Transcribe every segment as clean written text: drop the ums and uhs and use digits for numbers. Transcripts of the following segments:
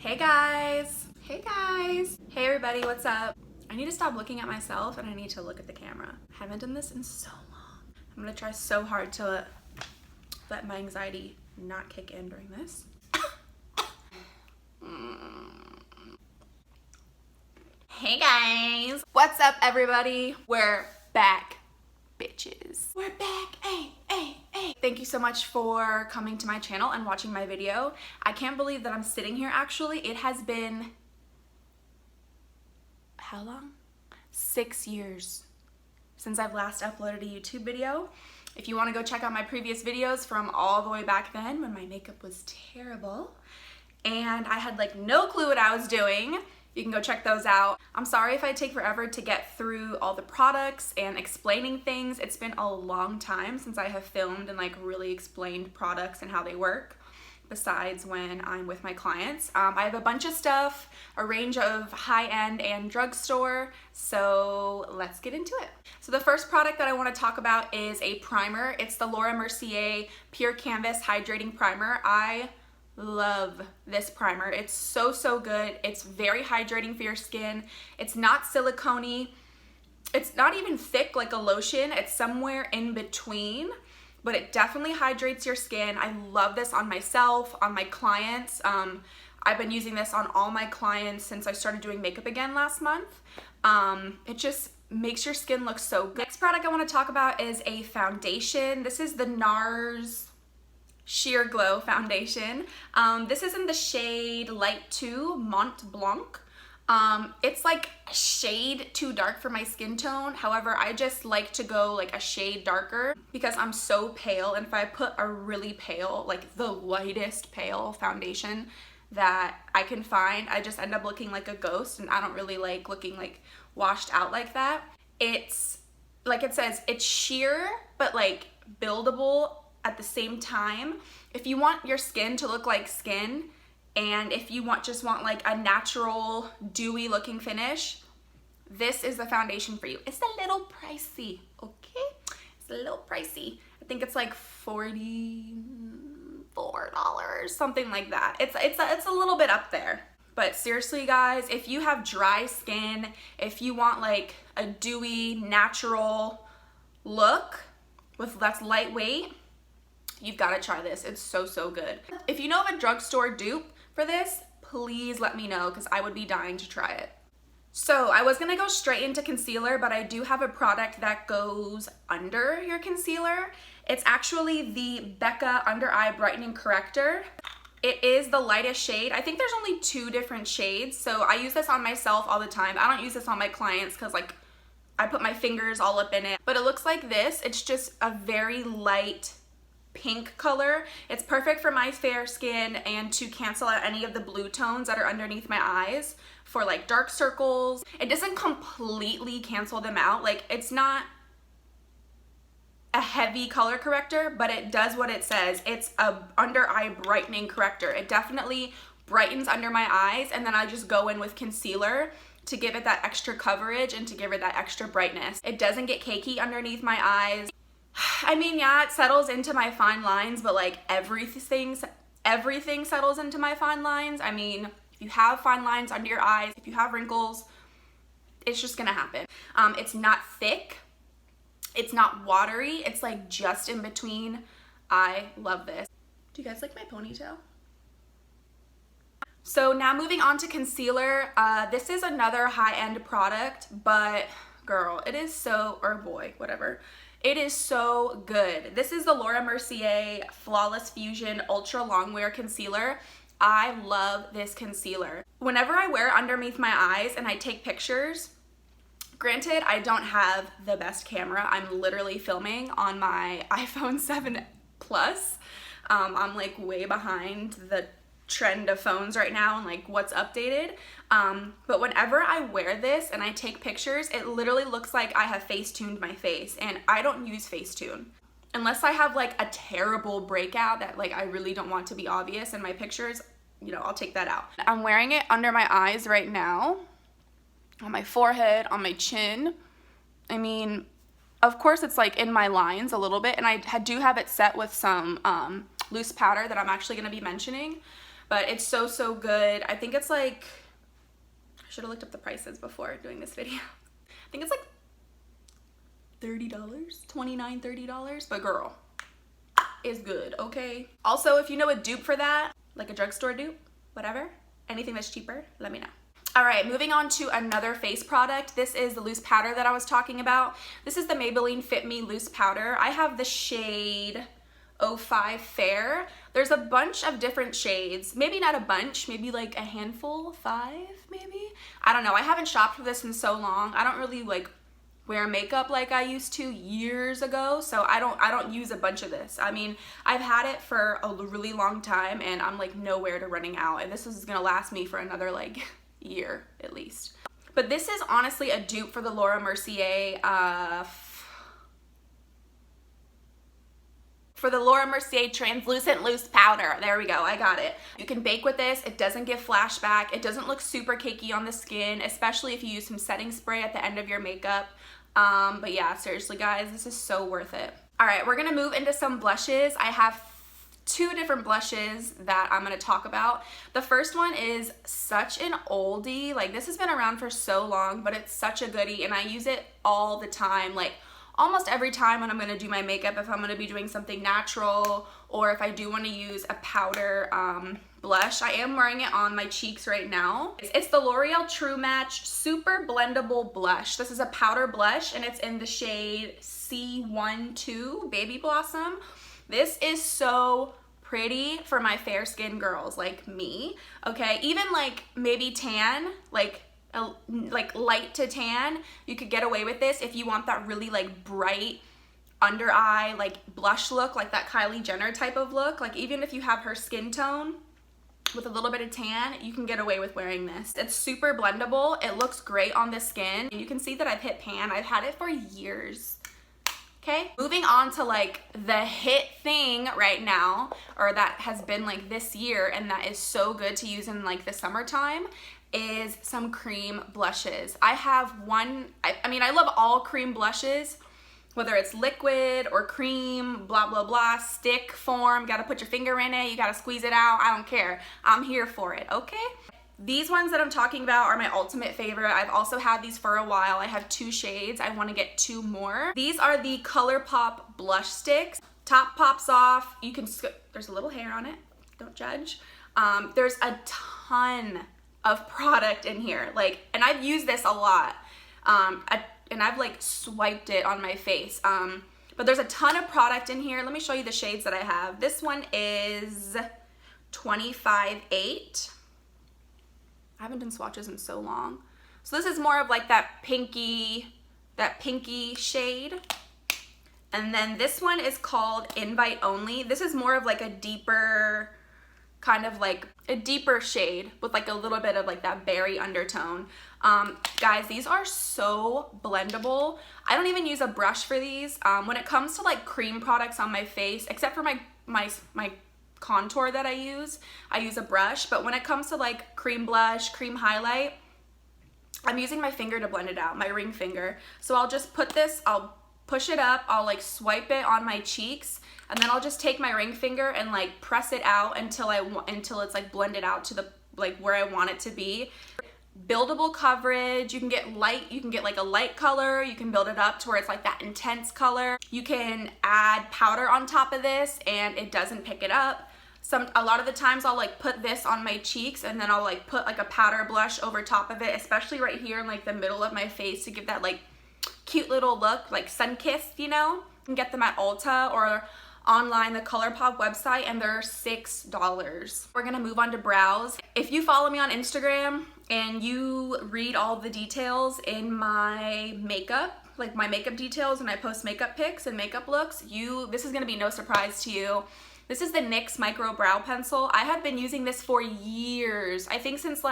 Hey guys! Hey guys! Hey everybody, what's up? I need to stop looking at myself and I need to look at the camera. I haven't done this in so long. I'm gonna try so hard to let my anxiety not kick in during this. Hey guys! What's up everybody? We're back, bitches. We're back, ay, ay, ay. Thank you so much for coming to my channel and watching my video. I can't believe that I'm sitting here actually. It has been, how long? 6 years since I've last uploaded a YouTube video. If you want to go check out my previous videos from all the way back then when my makeup was terrible and I had like no clue what I was doing, you can go check those out. I'm sorry if I take forever to get through all the products and explaining things. It's been a long time since I have filmed and like really explained products and how they work, besides when I'm with my clients. I have a bunch of stuff, a range of high-end and drugstore, so let's get into it. So the first product that I want to talk about is a primer. It's the Mercier Pure Canvas Hydrating Primer. I love this primer. It's so good. It's very hydrating for your skin. It's not silicone-y. It's not even thick like a lotion. It's somewhere in between, but it definitely hydrates your skin. I love this on myself, on my clients. I've been using this on all my clients since I started doing makeup again last month. It just makes your skin look so good. Next product I want to talk about is a foundation. This is the NARS Sheer Glow foundation. This is in the shade Light 2 Mont Blanc. It's like a shade too dark for my skin tone. However, I just like to go like a shade darker because I'm so pale, and if I put a really pale, like the lightest pale foundation that I can find, I just end up looking like a ghost, and I don't really like looking like washed out like that. It's like it says, it's sheer but like buildable at the same time. If you want your skin to look like skin, and if you just want like a natural dewy looking finish, this is the foundation for you. It's a little pricey, okay? It's a little pricey. I think it's like $44, something like that. It's a little bit up there. But seriously guys, if you have dry skin, if you want like a dewy, natural look that's lightweight, you've got to try this. It's so good. If you know of a drugstore dupe for this, please let me know because I would be dying to try it. So I was gonna go straight into concealer, but I do have a product that goes under your concealer. It's actually the BECCA Under Eye Brightening Corrector. It is the lightest shade. I think there's only 2 different shades, so I use this on myself all the time. I don't use this on my clients because like I put my fingers all up in it, but it looks like this. It's just a very light pink color. It's perfect for my fair skin and to cancel out any of the blue tones that are underneath my eyes for like dark circles. It doesn't completely cancel them out. Like it's not a heavy color corrector, but it does what it says. It's a under eye brightening corrector. It definitely brightens under my eyes, and then I just go in with concealer to give it that extra coverage and to give it that extra brightness. It doesn't get cakey underneath my eyes. I mean, yeah, it settles into my fine lines, but like everything settles into my fine lines. I mean, if you have fine lines under your eyes, if you have wrinkles, it's just gonna happen. It's not thick, it's not watery, it's like just in between. I love this. Do you guys like my ponytail? So now moving on to concealer. This is another high-end product, but girl, it is so, or boy, whatever. It is so good. This is the Mercier Flawless Fusion Ultra Longwear Concealer. I love this concealer. Whenever I wear it underneath my eyes and I take pictures, granted, I don't have the best camera. I'm literally filming on my iPhone 7 Plus. I'm like way behind the trend of phones right now and like what's updated. But whenever I wear this and I take pictures, it literally looks like I have face-tuned my face, and I don't use Facetune. Unless I have like a terrible breakout that like I really don't want to be obvious in my pictures, you know, I'll take that out. I'm wearing it under my eyes right now, on my forehead, on my chin. I mean, of course it's like in my lines a little bit, and I do have it set with some loose powder that I'm actually going to be mentioning. but it's so, so good. I think it's like, I should have looked up the prices before doing this video. I think it's like $30, $29, $30, but girl, it's good, okay? Also, if you know a dupe for that, like a drugstore dupe, whatever, anything that's cheaper, let me know. All right, moving on to another face product. This is the loose powder that I was talking about. This is the Maybelline Fit Me loose powder. I have the shade 05 Fair. There's a bunch of different shades. Maybe not a bunch, maybe like a handful, 5 maybe? I don't know, I haven't shopped for this in so long. I don't really like wear makeup like I used to years ago, so I don't use a bunch of this. I mean, I've had it for a really long time and I'm like nowhere to running out, and this is gonna last me for another like year at least. But this is honestly a dupe for the Mercier translucent loose powder. There we go, I got it. You can bake with this. It doesn't give flashback. It doesn't look super cakey on the skin, especially if you use some setting spray at the end of your makeup. But yeah, seriously guys, this is so worth it. All right, we're gonna move into some blushes. I have 2 different blushes that I'm gonna talk about. The first one is such an oldie. Like, this has been around for so long, but it's such a goodie and I use it all the time. Like, almost every time when I'm gonna do my makeup, if I'm gonna be doing something natural or if I do wanna use a powder blush. I am wearing it on my cheeks right now. It's the Loreal True Match Super Blendable Blush. This is a powder blush and it's in the shade C12 Baby Blossom. This is so pretty for my fair skin girls like me, okay? Even like maybe tan, like light to tan, you could get away with this if you want that really like bright under eye like blush look, like that Kylie Jenner type of look. Like even if you have her skin tone with a little bit of tan, you can get away with wearing this. It's super blendable. It looks great on the skin. You can see that I've hit pan. I've had it for years. Okay, moving on to like the hit thing right now, or that has been like this year and that is so good to use in like the summertime, is some cream blushes. I have one, I mean, I love all cream blushes, whether it's liquid or cream, blah, blah, blah, stick form, gotta put your finger in it, you gotta squeeze it out, I don't care. I'm here for it, okay? These ones that I'm talking about are my ultimate favorite. I've also had these for a while. I have 2 shades. I wanna get 2 more. These are the Colourpop blush sticks. Top pops off. You can, there's a little hair on it, don't judge. There's a ton of product in here, like, and I've used this a lot. And I've like swiped it on my face. But there's a ton of product in here. Let me show you the shades that I have. This one is 25-8. I haven't done swatches in so long. So this is more of like that pinky shade. And then this one is called Invite Only. This is more of like a deeper, kind of like a deeper shade with like a little bit of like that berry undertone. Guys, these are so blendable. I don't even use a brush for these. When it comes to like cream products on my face, except for my contour that I use a brush, but when it comes to like cream blush, cream highlight, I'm using my finger to blend it out, my ring finger. So I'll just put this, I'll push it up, I'll like swipe it on my cheeks, and then I'll just take my ring finger and like press it out until it's like blended out to the like where I want it to be. Buildable coverage. You can get light, you can get like a light color, you can build it up to where it's like that intense color. You can add powder on top of this and it doesn't pick it up. A lot of the times I'll like put this on my cheeks and then I'll like put like a powder blush over top of it, especially right here in like the middle of my face to give that like cute little look, like sun-kissed, you know? You can get them at Ulta or online, the Colourpop website, and they're $6. We're gonna move on to brows. If you follow me on Instagram and you read all the details in my makeup, like my makeup details, and I post makeup pics and makeup looks, this is gonna be no surprise to you. This is the NYX Micro Brow Pencil. I have been using this for years. I think since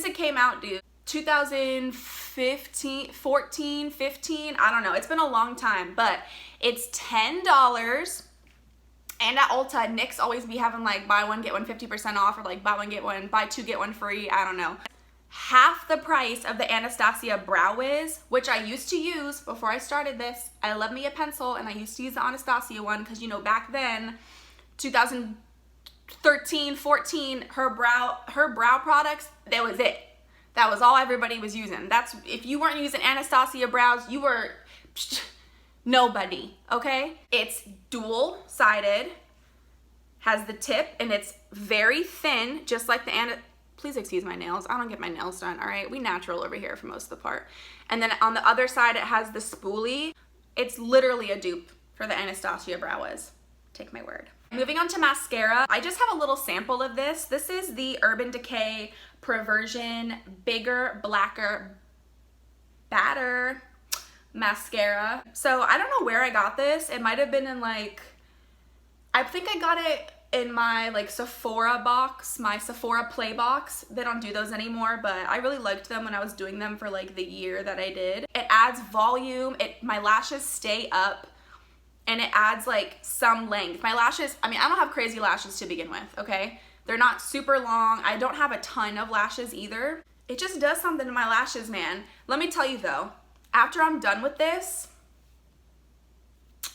it came out, dude. 2015, 14, 15, I don't know. It's been a long time, but it's $10. And at Ulta, NYX always be having like buy one, get one 50% off, or like buy one, get one, buy 2, get 1 free, I don't know. Half the price of the Anastasia Brow Wiz, which I used to use before I started this. I love me a pencil and I used to use the Anastasia one because, you know, back then, 13, 14, her brow products, that was it. That was all everybody was using. That's, if you weren't using Anastasia brows, you were nobody, okay? It's dual-sided, has the tip, and it's very thin, just like the please excuse my nails. I don't get my nails done, all right? We natural over here for most of the part. And then on the other side, it has the spoolie. It's literally a dupe for the Anastasia brow is. Take my word. Moving on to mascara, I just have a little sample of this. This is the Urban Decay Preversion Bigger, Blacker, Badder mascara. So I don't know where I got this. It might have been in like, I think I got it in my like Sephora box, my Sephora Play box. They don't do those anymore, but I really liked them when I was doing them for like the year that I did. It adds volume, my lashes stay up, and it adds like some length. My lashes, I mean, I don't have crazy lashes to begin with, okay? They're not super long. I don't have a ton of lashes either. It just does something to my lashes, man. Let me tell you though, after I'm done with this,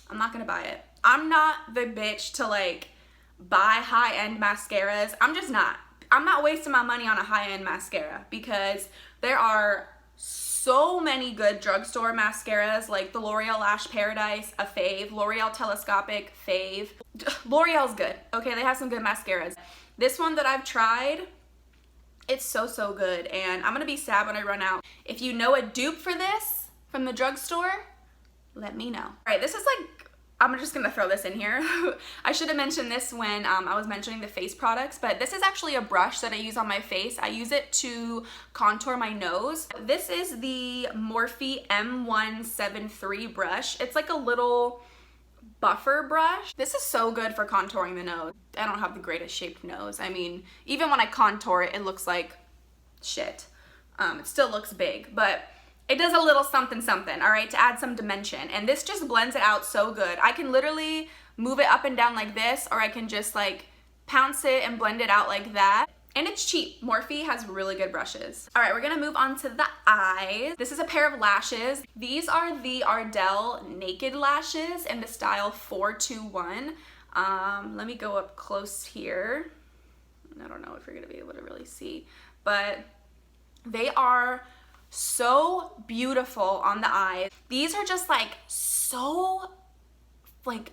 I'm not gonna buy it. I'm not the bitch to like buy high-end mascaras. I'm just not. I'm not wasting my money on a high-end mascara because there are so many good drugstore mascaras, like the L'Oreal Lash Paradise, a fave, L'Oreal Telescopic, fave. L'Oreal's good, okay? They have some good mascaras. This one that I've tried, it's so, so good, and I'm gonna be sad when I run out. If you know a dupe for this from the drugstore, let me know. All right, this is like, I'm just gonna throw this in here. I should have mentioned this when I was mentioning the face products, but this is actually a brush that I use on my face. I use it to contour my nose. This is the Morphe M173 brush. It's like a little buffer brush. This is so good for contouring the nose. I don't have the greatest shaped nose. I mean, even when I contour it, it looks like shit. It still looks big, but it does a little something something, all right, to add some dimension. And this just blends it out so good. I can literally move it up and down like this, or I can just like pounce it and blend it out like that. And it's cheap. Morphe has really good brushes. All right, we're gonna move on to the eyes. This is a pair of lashes. These are the Ardell Naked Lashes in the style 421. Let me go up close here. I don't know if you're gonna be able to really see, but they are so beautiful on the eyes. These are just like so like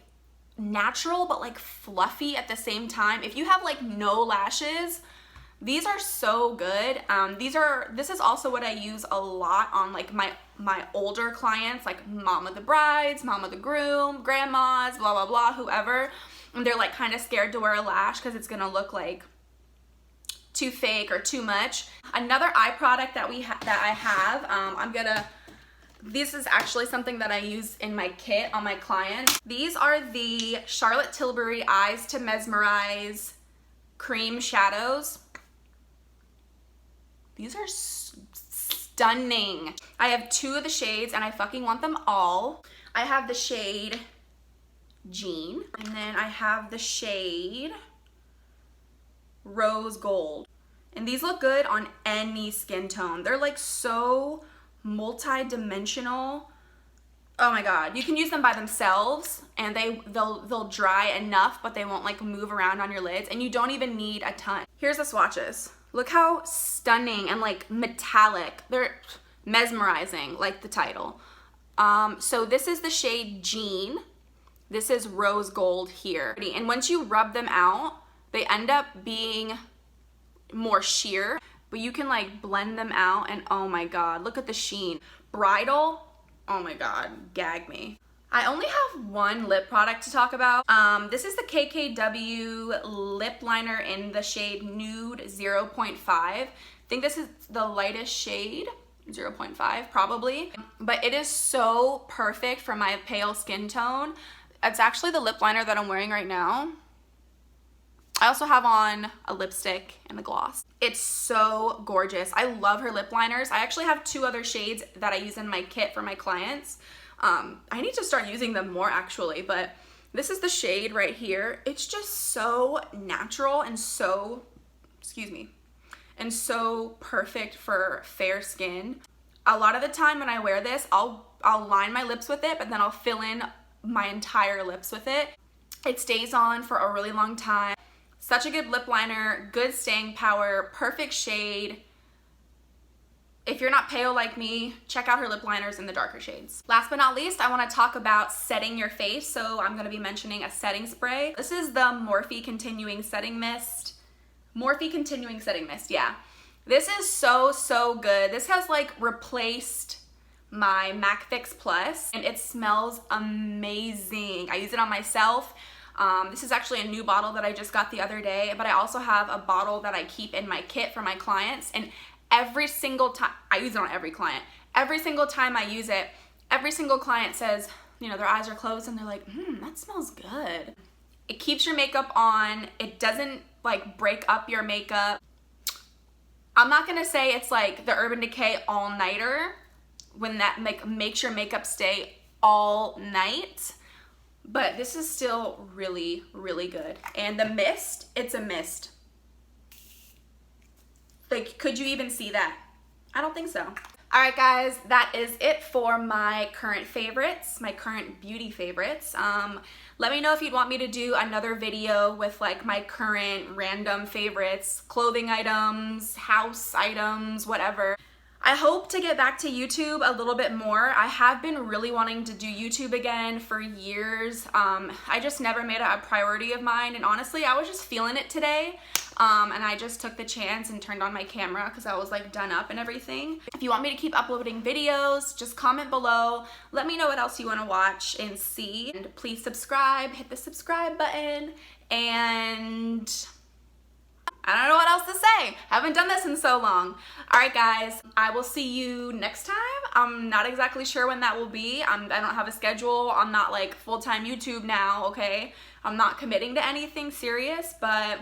natural but like fluffy at the same time. If you have like no lashes, these are so good. This is also what I use a lot on like my older clients, like mom of the brides, mom of the groom, grandmas, blah blah blah, whoever, and they're like kind of scared to wear a lash because it's gonna look like too fake or too much. Another eye product that I have, this is actually something that I use in my kit on my clients. These are the Charlotte Tilbury Eyes to Mesmerize cream shadows. These are stunning. I have two of the shades and I fucking want them all. I have the shade Jean, and then I have the shade Rose Gold. And these look good on any skin tone. They're like so multi-dimensional. Oh my god, you can use them by themselves and they'll dry enough, but they won't like move around on your lids, and you don't even need a ton. Here's the swatches. Look how stunning and like metallic. They're mesmerizing, like the title. So this is the shade Jean. This is Rose Gold here. And once you rub them out, they end up being more sheer, but you can like blend them out, and oh my god, look at the sheen. Bridal, oh my god, gag me. I only have one lip product to talk about. This is the KKW Lip Liner in the shade Nude 0.5. I think this is the lightest shade, 0.5 probably, but it is so perfect for my pale skin tone. It's actually the lip liner that I'm wearing right now. I also have on a lipstick and a gloss. It's so gorgeous. I love her lip liners. I actually have two other shades that I use in my kit for my clients. I need to start using them more actually, but this is the shade right here. It's just so natural and so, and so perfect for fair skin. A lot of the time when I wear this, I'll line my lips with it, but then I'll fill in my entire lips with it. It stays on for a really long time. Such a good lip liner, good staying power, perfect shade. If you're not pale like me, check out her lip liners in the darker shades. Last but not least, I want to talk about setting your face, so I'm going to be mentioning a setting spray. This is the Morphe Continuing Setting Mist. Morphe Continuing Setting Mist, yeah. This is so good. This has like replaced my MAC Fix Plus, and it smells amazing. I use it on myself. This is actually a new bottle that I just got the other day, but I also have a bottle that I keep in my kit for my clients, and every single time, I use it on every client. Every single time I use it, every single client says, you know, their eyes are closed and they're like, that smells good. It keeps your makeup on. It doesn't like break up your makeup. I'm not gonna say it's like the Urban Decay all-nighter when that makes your makeup stay all night, but this is still really good. And the mist, it's a mist. Like, could you even see that? I don't think so. All right, guys, that is it for my current favorites, my current beauty favorites. Let me know if you'd want me to do another video with like my current random favorites, clothing items, house items, whatever. I hope to get back to YouTube a little bit more. I have been really wanting to do YouTube again for years. I just never made it a priority of mine, and honestly, I was just feeling it today. And I just took the chance and turned on my camera because I was like done up and everything. If you want me to keep uploading videos, just comment below. Let me know what else you want to watch and see. And please subscribe, hit the subscribe button, and I don't know what else to say. I haven't done this in so long. All right, guys, I will see you next time. I'm not exactly sure when that will be. I don't have a schedule. I'm not like full-time YouTube now, okay? I'm not committing to anything serious, but